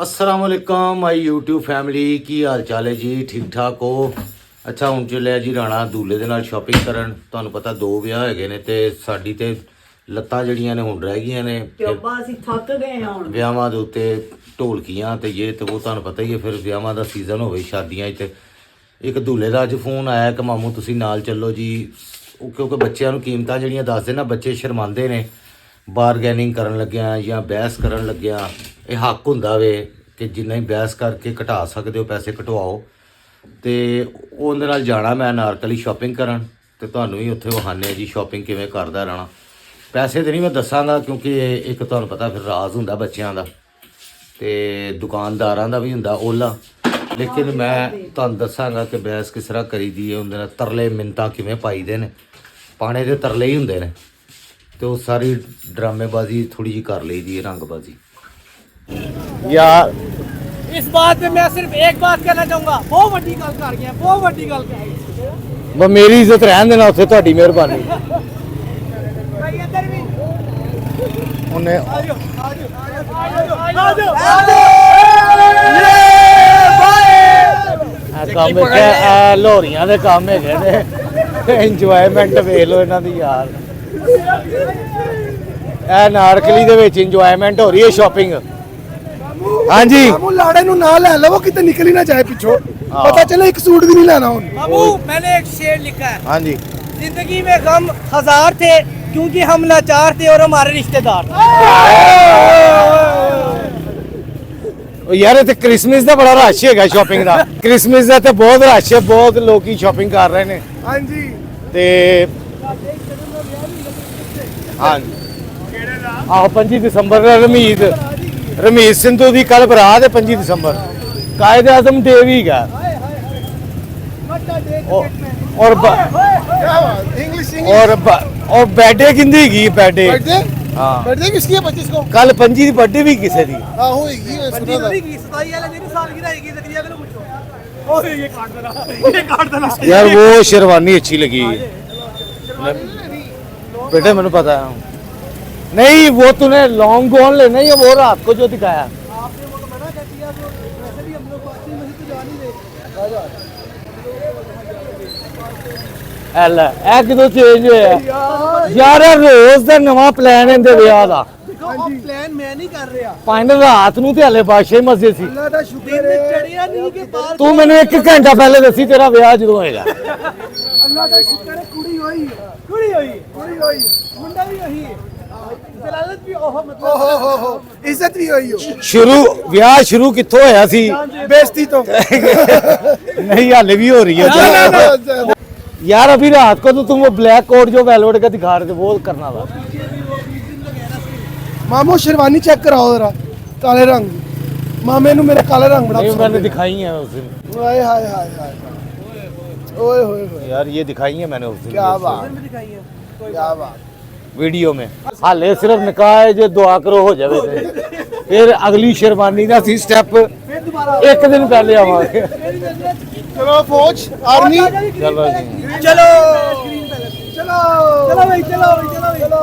अस्सलाम वालेकुम my YouTube family की हाल चाल है जी ठीक ठाक हो। ਅੱਛਾ ਹੁਣ ਚੱਲਿਆ ਜੀ ਰਾਣਾ ਦੂਲੇ ਦੇ ਨਾਲ ਸ਼ਾਪਿੰਗ ਕਰਨ। ਤੁਹਾਨੂੰ ਪਤਾ ਦੋ ਵਿਆਹ ਹੈਗੇ ਨੇ ਤੇ ਸਾਡੀ ਤੇ ਲੱਤਾਂ ਜਿਹੜੀਆਂ ਨੇ ਹੁਣ ਰਹਿ ਗਈਆਂ ਨੇ ਅਸੀਂ ਥੱਕ ਗਏ ਹਾਂ ਹੁਣ ਵਿਆਹਾਂ ਦੇ ਉੱਤੇ ਢੋਲਕੀਆਂ ਤੇ ਇਹ ਤੇ ਉਹ ਤੁਹਾਨੂੰ ਪਤਾ ਹੀ ਹੈ। ਫਿਰ ਵਿਆਹਾਂ ਦਾ ਸੀਜ਼ਨ ਹੋਵੇ ਸ਼ਾਦੀਆਂ 'ਚ ਤੇ ਇੱਕ ਦੂਲੇ ਦਾ ਅੱਜ ਫੋਨ ਆਇਆ ਕਿ ਮਾਮੂ ਤੁਸੀਂ ਨਾਲ ਚੱਲੋ ਜੀ। ਉਹ ਕਿਉਂਕਿ ਬੱਚਿਆਂ ਨੂੰ ਕੀਮਤਾਂ ਜਿਹੜੀਆਂ ਦੱਸਦੇ ਨਾ ਬੱਚੇ ਸ਼ਰਮਾਉਂਦੇ ਨੇ ਬਾਰਗੇਨਿੰਗ ਕਰਨ ਲੱਗਿਆ ਜਾਂ ਬਹਿਸ ਕਰਨ ਲੱਗਿਆ। ਇਹ ਹੱਕ ਹੁੰਦਾ ਵੇ ਕਿ ਜਿੰਨਾ ਹੀ ਬਹਿਸ ਕਰਕੇ ਘਟਾ ਸਕਦੇ ਹੋ ਪੈਸੇ ਘਟਵਾਓ। ਤੇ ਉਹਦੇ ਨਾਲ ਜਾਣਾ ਮੈਂ ਅਨਾਰਕਲੀ ਸ਼ਾਪਿੰਗ ਕਰਨ ਤੇ ਤੁਹਾਨੂੰ ਵੀ ਉੱਥੇ ਵਿਖਾਉਂਦੇ ਜੀ ਸ਼ਾਪਿੰਗ ਕਿਵੇਂ ਕਰਦਾ ਰਹਿਣਾ। ਪੈਸੇ ਤੇ ਨਹੀਂ ਮੈਂ ਦੱਸਾਂਗਾ ਕਿਉਂਕਿ ਇੱਕ ਤੁਹਾਨੂੰ ਪਤਾ ਫਿਰ ਰਾਜ਼ ਹੁੰਦਾ ਬੱਚਿਆਂ ਦਾ ਤੇ ਦੁਕਾਨਦਾਰਾਂ ਦਾ ਵੀ ਹੁੰਦਾ ਓਲਾ। ਲੇਕਿਨ ਮੈਂ ਤੁਹਾਨੂੰ ਦੱਸਾਂਗਾ ਕਿ ਬਹਿਸ ਕਿਸ ਤਰ੍ਹਾਂ ਕਰੀਦੀ ਹੈ, ਉਹਦੇ ਨਾਲ ਤਰਲੇ ਮਿੰਨਤਾਂ ਕਿਵੇਂ ਪਾਈਦੇ ਨੇ। ਪਾਣੇ ਦੇ ਤਰਲੇ ਹੀ ਹੁੰਦੇ ਨੇ ਤੇ ਉਹ ਸਾਰੀ ਡਰਾਮੇਬਾਜ਼ੀ ਥੋੜੀ ਜਿਹੀ ਕਰ ਲਈਦੀ ਹੈ, ਰੰਗਬਾਜ਼ੀ। यार इस बात में मैं सिर्फ एक बात कहना चाहूंगा, बहुत बड़ी गल कर गया, बहुत बड़ी गल कर मेरी इज्जत रहन देना उत्थे तुहाडी मेहरबानी। लोहरियां दे काम हैगे ने, इंजॉयमेंट वेख लो इन्हां दी यार। नारकली दे विच इंजॉयमेंट हो रही है शॉपिंग। हाँ जी लाड़े नु ना ले लो, किते निकल ही ना जाए पिछो, पता चले एक सूट भी नहीं लेना हुन। बाबू मैंने एक शेर लिखा है, हाँ जी जिंदगी में गम हजार थे क्योंकि हम लाचार थे और हमारे रिश्तेदार थे। यार इत्थे क्रिसमस दा बड़ा रश हैगा शॉपिंग दा। क्रिसमस दा ते बहुत रश है, बहुत लोग शॉपिंग कर रहे ने। हां जी ते हाँ आहो 25 दिसंबर दा रमीत सिंधु दी कल बरात है 25 दिसंबर। कायद आजम डे भी है और बर्थडे किंदी की बर्थडे। हां बर्थडे किसकी है? 25 को कल 25 दी बर्थडे भी किसे दी। हां होएगी, सुना था। 27 वाले दिन सालगिरह आएगी, जकरिया को पूछो। ओए ये काट देना यार वो शेरवानी अच्छी लगी बेटे, मैंने पता है। नहीं वो तूने लॉन्ग गॉन लेना है या वो रात को जो दिखाया? आपने वो तो मना कर दिया, तो वैसे भी हम लोग पार्टी में तो जा नहीं रहे। ਐਲ ਇਹ ਕਿਦੋਂ ਚੇਂਜ ਹੋਇਆ ਯਾਰ? ਰੋਜ਼ ਦਾ ਨਵਾਂ ਪਲਾਨ ਇਹਦੇ ਵਿਆਹ ਦਾ। हम प्लान मैं नहीं कर रहा, ਫਾਈਨਲ ਰਾਤ ਨੂੰ ਤੇ ਹਲੇ ਬਾਦਸ਼ਾਹੀ ਮਸਜਿਦ ਸੀ। अल्लाह दा शुक्र दिन है, चढ़िया नहीं के बाहर ਤੂੰ ਮੈਨੂੰ 1 ਘੰਟਾ ਪਹਿਲੇ ਦੱਸੀ ਤੇਰਾ ਵਿਆਹ ਜਦੋਂ ਹੋਏਗਾ। अल्लाह दा शुक्र है कुड़ी होई है, कुड़ी हुई कुड़ी होई है। मुंडा भी वही है, जलालत भी ओहो ओ मतलब हो इज्जत भी होई हो। ਸ਼ੁਰੂ ਵਿਆਹ ਸ਼ੁਰੂ ਕਿੱਥੋਂ ਹੋਇਆ ਸੀ? बेइज्जती तो नहीं हाले भी हो रही है यार। अभी रात को तो तुम वो ब्लैक कोट जो वेलवेट का दिखा रहे थे वो करना था। मामू शेरवानी चेक कराओ जरा, काले रंग। मामे नु मेरे काले रंग बड़ा नहीं पसंद मैंने है। दिखाई है उस दिन। हाय हाय हाय हाय ओए होए होए, यार ये दिखाई है मैंने उस दिन। क्या बात क्या बात। वीडियो में हाले सिर्फ निकाह है जो दुआ करो हो जाए ते। फिर अगली शेरवानी का सी स्टेप एक दिन पहले आवांगे। चलो फौज आर्मी चलो जी चलो चलो चलो भाई चलो चलो चलो।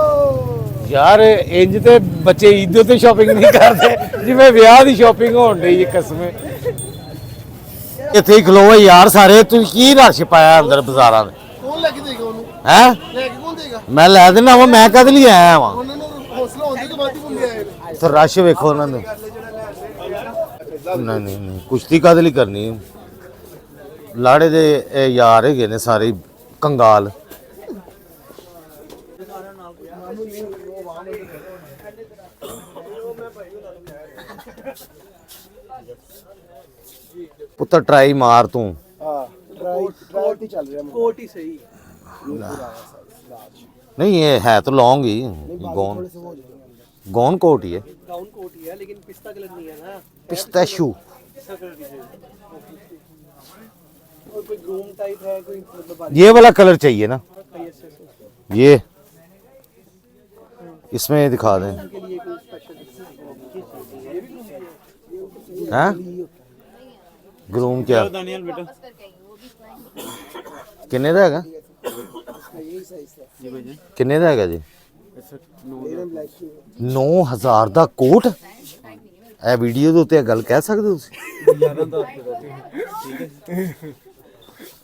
यार इंज ते बच्चे ईद ते शॉपिंग नहीं करते जिवें ਵਿਆਹ ਦੀ ਸ਼ਾਪਿੰਗ ਹੋਣ ਢਈ ਕਸਮੇ। ਇੱਥੇ ਹੀ ਖਲੋਵੇ ਯਾਰ ਸਾਰੇ। ਤੂੰ ਕੀ ਰਸ਼ ਪਾਇਆ ਅੰਦਰ ਬਾਜ਼ਾਰਾਂ ਦੇ? कौन लेके देगा उन्हें? ਹੈ लेके कौन देगा? ਮੈਂ ਲੈ ਦੇਣਾ ਵਾ, ਮੈਂ ਕਦ ਲਈ ਆਇਆ ਵਾਂ। उन्होंने हौसला होने के बाद ही बोल दिया है। ਤੇ ਰਸ਼ ਵੇਖੋ ਉਹਨਾਂ ਦੇ। ਨਹੀਂ ਨਹੀਂ ਨਹੀਂ ਕੁਸ਼ਤੀ ਕਦ ਲਈ ਕਰਨੀ? ਲਾੜੇ ਦੇ ਇਹ ਯਾਰ ਹੈਗੇ ਨੇ ਸਾਰੇ ਕੰਗਾਲ। ਪੁੱਤਰ ਟਰਾਈ ਮਾਰ ਤੂੰ। हां ट्राई ही चल रहा है। कोट ही सही, नहीं ये है तो लॉन्ग ही गौन गौन कोट ही है, गाउन कोट ही है लेकिन पिस्ता कलर नहीं है ना, पिस्ताशू। पिस्ता कलर नहीं है। और कोई ग्रूम टाइप है, कोई मतलब ये वाला कलर चाहिए ना, यस यस ये इसमें दिखा दें। के लिए कोई स्पेशल हैं ग्रूम क्या किन्ने दा हैगा? किन्ने दा हैगा जी? 9000 ਦਾ ਕੋਟ ਇਹ ਵੀਡੀਓ ਦੇ ਉੱਤੇ ਇਹ ਗੱਲ ਕਹਿ ਸਕਦੇ ਹੋ ਤੁਸੀਂ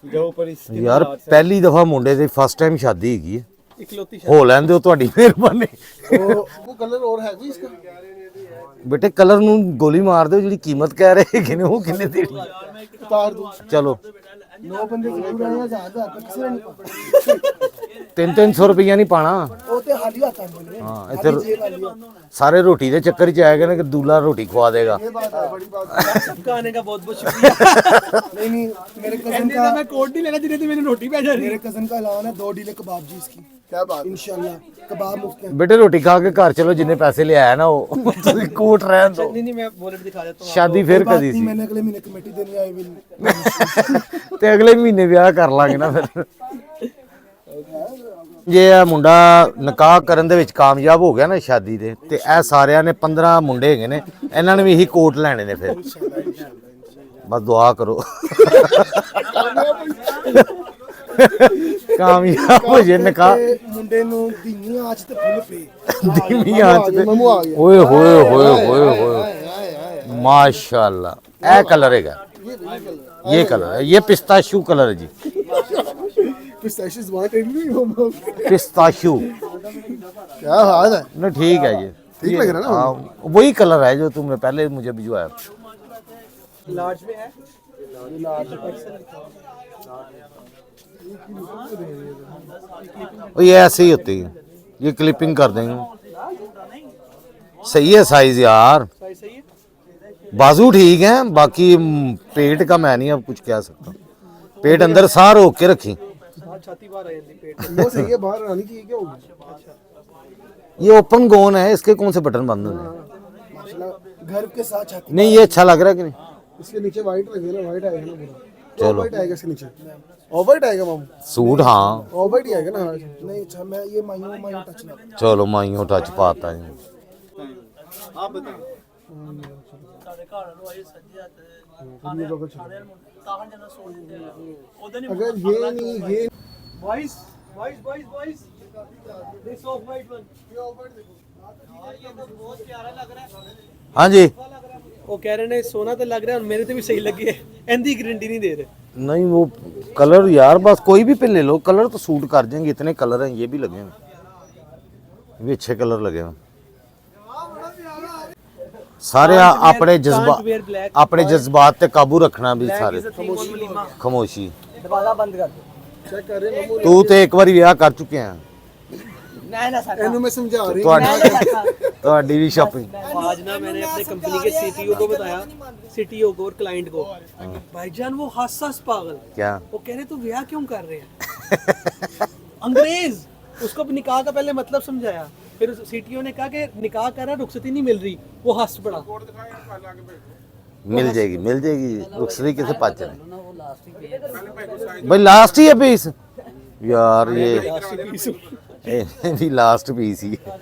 जो ऊपर इसके ਯਾਰ ਪਹਿਲੀ ਦਫਾ ਮੁੰਡੇ ਦੀ ਫਸਟ ਟਾਈਮ ਸ਼ਾਦੀ ਹੈਗੀ ਹੈ इकलौती ਹੋ ਲੈਣ ਦਿਓ ਤੁਹਾਡੀ ਮਿਹਰਬਾਨੀ वो कलर और है भी इसका ਬੇਟੇ ਕਲਰ ਨੂੰ ਗੋਲੀ ਮਾਰ ਦਿਓ ਜਿਹੜੀ ਕੀਮਤ ਕਹਿ ਰਹੇ ਹੈਗੇ ਨੇ ਉਹ ਕਿੰਨੇ ਦੇਣੀ उतार दो ਚਲੋ 9 बंदे की पूरा है 1000 तक किसी ने नहीं पाना 300 ਰੁਪਈਆ ਨਹੀਂ ਪਾਣਾ वो तो हाली आता है बोले ਹਾਂ ਇੱਥੇ ਸਾਰੇ ਰੋਟੀ ਦੇ ਚੱਕਰ 'ਚ ਆਏਗਾ ਨਾ ਕਿ ਦੂਲਾ ਰੋਟੀ ਖਵਾ ਦੇਗਾ ये बात है बड़ी बात है। सबका आने का बहुत बहुत शुक्रिया नहीं नहीं मेरे कजन कहने का था मैं कोट नहीं लेना जिन्हें तो मैंने रोटी भेजा रही मेरे कजन का ऐलान है 2 डीले कबाब जी इसकी क्या बात इंशाल्लाह कबाब मुफ्त हैं ਬੇਟੇ ਰੋਟੀ ਖਾ ਕੇ ਘਰ ਚਲੋ ਜਿੰਨੇ ਪੈਸੇ ਲਿਆਇਆ ਨਾ ਉਹ ਤੁਸੀਂ ਕੋਟ ਰਹਿਣ ਦਿਓ नहीं नहीं मैं वॉलेट दिखा देता हूँ ਸ਼ਾਦੀ ਫਿਰ बात ਕਦੀ नहीं ਸੀ मैंने अगले महीने कमेटी देनी आई विल ਤੇ ਅਗਲੇ ਮਹੀਨੇ ਵਿਆਹ ਕਰ ਲਾਂਗੇ ਨਾ ਫਿਰ ਜੇ ਇਹ ਮੁੰਡਾ ਨਿਕਾਹ ਕਰਨ ਦੇ ਵਿੱਚ ਕਾਮਯਾਬ ਹੋ ਗਿਆ ਨਾ ਸ਼ਾਦੀ ਦੇ ਤੇ ਇਹ ਸਾਰਿਆਂ ਨੇ 15 ਮੁੰਡੇ ਹੈਗੇ ਨੇ ਇਹਨਾਂ ਨੇ ਵੀ ਇਹੀ ਕੋਟ ਲੈਣੇ ਨੇ ਫਿਰ ਬਸ ਦੁਆ ਕਰੋ ਕਾਮਯਾਬ ਹੋ ਜੇ ਨਿਕਾਹ ਮੁੰਡੇ ਨੂੰ ਧੀਮੀ ਆਂਚ ਤੇ ਫੁੱਲ ਪੇ ਧੀਮੀ ਆਂਚ ਤੇ ਮਮੂ ਆ ਗਿਆ ਓਏ ਹੋਏ ਹੋਏ ਹੋਏ ਹੋਏ ਮਾਸ਼ਾਅੱਲਾ ਇਹ ਕਲਰ ਹੈਗਾ ये कलर है ये पिस्ताशू कलर है जी पिस्ताशियस वांटेड नहीं ममू पिस्ताशू क्या हाल है ना ठीक है ये ठीक लग रहा है ना? हाँ, वही कलर है जो तुमने पहले मुझे भिजवाया लार्ज में है और ये ऐसे ही होती है ये क्लिपिंग कर देंगे सही है साइज यार साइज सही है बाजू ठीक है बाकी पेट का मैं नहीं अब कुछ कह सकता पेट अंदर सार रोक के रखी हाँ छाती बाहर आ जाती पेट वो सही है बाहर आनी चाहिए क्या होगी ये ओपन गोन है इसके कौन से बटन बंद हैं माशाल्लाह घर के साथ छाती नहीं ये अच्छा लग रहा है कि नहीं इसके नीचे वाइट लगे ना वाइट आएगा ना पूरा चलो। वाइट आएगा इसके नीचे ऑफ वाइट आएगा मामू सूट हाँ ऑफ वाइट ही आएगा ना नहीं अच्छा मैं ये मायूं टच ना चलो माइयों टच पाता है आप बताइए अगर ये नहीं ये voice voice voice voice this of white one ये तो बहुत प्यारा लग रहा है हाँ जी वो कह रहे ने सोना तो लग रहा है और मेरे तो भी सही लगी है एंदी गारंटी नहीं दे रहे नहीं वो कलर यार बस कोई भी पे ले लो कलर तो सूट कर जाएंगे इतने कलर हैं ये भी लगे हैं ये भी अच्छे कलर लगे हैं सारे अपने जज्बात अपने जज्बात पे काबू रखना भी सारे खामोशी दरवाजा बंद कर दो चेक कर रहे मामू तू तो एक बार विआह कर चुके हैं नहीं ना सका इन्हों मैं समझा रही ਤੁਹਾਡੀ ਵੀ ਸ਼ਾਪਿੰग आज ना मैंने अपने कंपनी के सीटीओ को बताया सीटीओ को और क्लाइंट को भाईजान वो हंस पागल क्या वो कह रहे तू ब्याह क्यों कर रहे हैं अंग्रेज उसको निकाह का पहले मतलब समझाया फिर सीटीओ ने कहा कि निकाह कर रहा रुखसती नहीं मिल रही वो हंस पड़ा मिल जाएगी रुखसती किसे पाच रहे भाई लास्ट ही है पीस यार ये भी लास्ट पीस ही है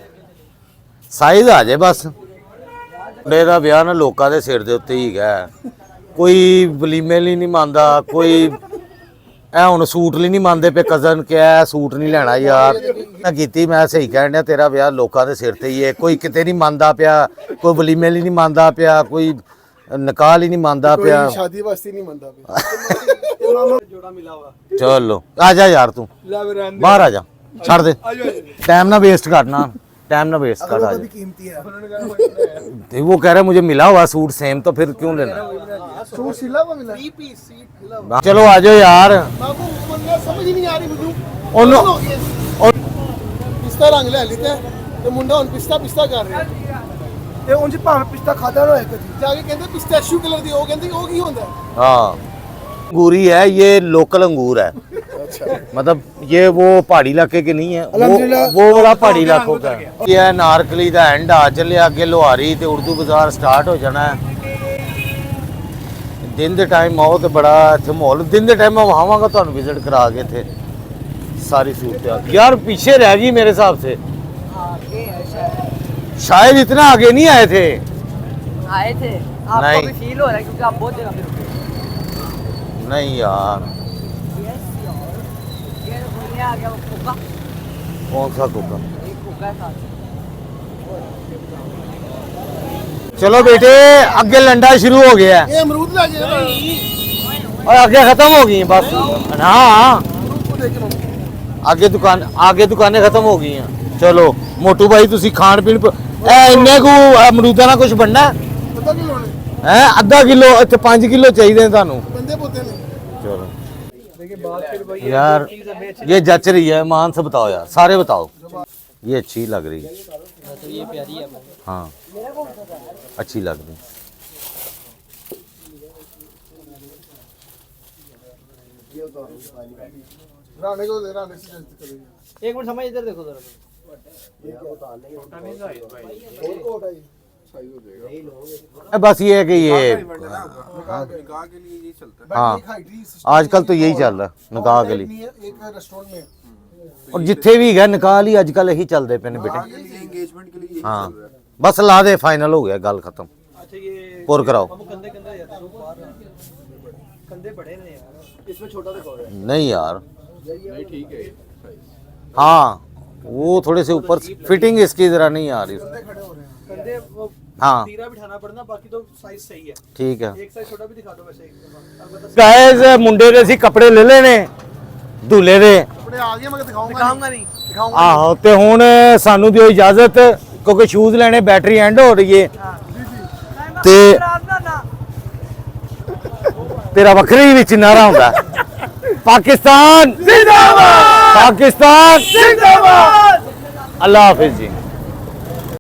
ਸਾਈਜ਼ ਆ ਜਾਏ ਬਸ ਮੁੰਡੇ ਦਾ ਵਿਆਹ ਨਾ ਲੋਕਾਂ ਦੇ ਸਿਰ ਦੇ ਉੱਤੇ ਹੀ ਹੈਗਾ ਕੋਈ ਵਲੀਮੇ ਲਈ ਨਹੀਂ ਮੰਨਦਾ ਕੋਈ ਐ ਹੁਣ ਸੂਟ ਲਈ ਨਹੀਂ ਮੰਨਦੇ ਪਏ ਕਜ਼ਨ ਕਿਹਾ ਸੂਟ ਨਹੀਂ ਲੈਣਾ ਯਾਰ ਮੈਂ ਕੀਤੀ ਮੈਂ ਸਹੀ ਕਹਿਣ ਡਿਆ ਤੇਰਾ ਵਿਆਹ ਲੋਕਾਂ ਦੇ ਸਿਰ ਤੇ ਹੀ ਹੈ ਕੋਈ ਕਿਤੇ ਨਹੀਂ ਮੰਨਦਾ ਪਿਆ ਕੋਈ ਵਲੀਮੇ ਲਈ ਨਹੀਂ ਮੰਨਦਾ ਪਿਆ ਕੋਈ ਨਿਕਾਹ ਲਈ ਨਹੀਂ ਮੰਨਦਾ ਪਿਆ कोई शादी वास्ते नहीं मनता पे जोड़ा मिला हुआ ਚਲੋ ਆ ਜਾ ਯਾਰ ਤੂੰ ਬਾਹਰ ਆ ਜਾ ਛੱਡ ਦੇ ਟਾਈਮ ਨਾ ਵੇਸਟ ਕਰਨਾ टाइम ना वेस्ट कर भी कीमती है वो कह रहा है मुझे मिला हुआ सूट सेम तो फिर क्यों लेना सूट सिला हुआ मिला 3 पीस सीट चलो आ जाओ यार बाबू मुझे समझ ही नहीं आ रही मुझे ਉਹਨੂੰ पिस्ता रंग ले लेते ते मुंडा हुन पिस्ता कर रहा है ते उंज भाਵੇਂ पिस्ता खाता ना होए कदी जाके कहंदे पिस्ताशियो कलर दी ओ कहंदी ओ की होंदा हाँ अंगूरी है ये लोकल अंगूर है मतलब ये वो पहाड़ी इलाके के नहीं है वो वाला पहाड़ी इलाकों का है ये है नारकली का एंड आ चले आगे लोहारी ते उर्दू बाजार स्टार्ट हो जाना है दिन के टाइम आओ तो बड़ा इत्थे माहौल दिन के टाइम मैं आवांगा तुहानू विजिट करा के थे सारी सूरत यार पीछे रह गई मेरे हिसाब से शायद इतना आगे नहीं आए थे आपको नहीं। भी फील हो रहा है क्योंकि आप बहुत जगह पे रुके नहीं यार ये आ गया वो कोका कौन सा कोका एक कोका है साथ चलो बेटे अगे लंडा शुरू हो गया है ये अमरूद ला गया और आगे खत्म हो गई हैं बस। हाँ अमरूद को देख के मम्मी आगे दुकानें खत्म हो गई हैं। चलो मोटू भाई तुसी खान पीन इन्ने को अमरूदा ना कुछ बनना पता किलो ने है आधा किलो इतने 5 किलो चाहिए थानू। बंदे पोते ने चलो देखिए बात फिर वही है, यार चीज़ हमें अच्छी ये जच रही है मान से बताओ यार सारे बताओ ये अच्छी लग रही है। तो ये प्यारी है हाँ अच्छी लग रही राणे को दे राणे से जल्दी करेंगे एक मिनट समझ इधर देखो जरा बस ये है कि ये हाँ आजकल तो यही चल रहा है निकाह के लिए एक रेस्टोरेंट में और जिथे भी है निकाह ही आजकल यही चलते पे ने बेटे। एंगेजमेंट के लिए हाँ बस ला दे फाइनल हो गया गल खत्म अच्छा ये पुर कराओ। हम कंधे कंधे जाते हैं बाहर कंधे बड़े ने यार इसमें छोटा दिखा रहा है नहीं यार हाँ वो थोड़े से ऊपर फिटिंग इसकी जरा नहीं आ रही कंधे वो हाँ तीरा बिठाना पड़ना बाकी तो साइज सही है। ठीक है एक साइज छोटा भी दिखा दो वैसे अलबत्ता गाइस मुंडे ਦੇ ਅਸੀਂ ਕੱਪੜੇ ਲੈ ਲੈਣੇ दूल्हे ਦੇ कपड़े आ गए मैं दिखाऊंगा दिखाऊंगा नहीं दिखाऊंगा ਆਹੋ ਤੇ ਹੁਣ ਸਾਨੂੰ ਦਿਓ ਇਜਾਜ਼ਤ ਕਿਉਂਕਿ ਸ਼ੂਜ਼ ਲੈਣੇ ਬੈਟਰੀ ਐਂਡ ਹੋ ਰਹੀ ਏ ਤੇ ਤੇਰਾ ਵੱਖਰੀ ਵਿੱਚ ਨਾਰਾ ਹੁੰਦਾ ਪਾਕਿਸਤਾਨ ਜ਼ਿੰਦਾਬਾਦ ਪਾਕਿਸਤਾਨ ਜ਼ਿੰਦਾਬਾਦ ਅੱਲਾ ਹਾਫਿਜ਼ ਜੀ।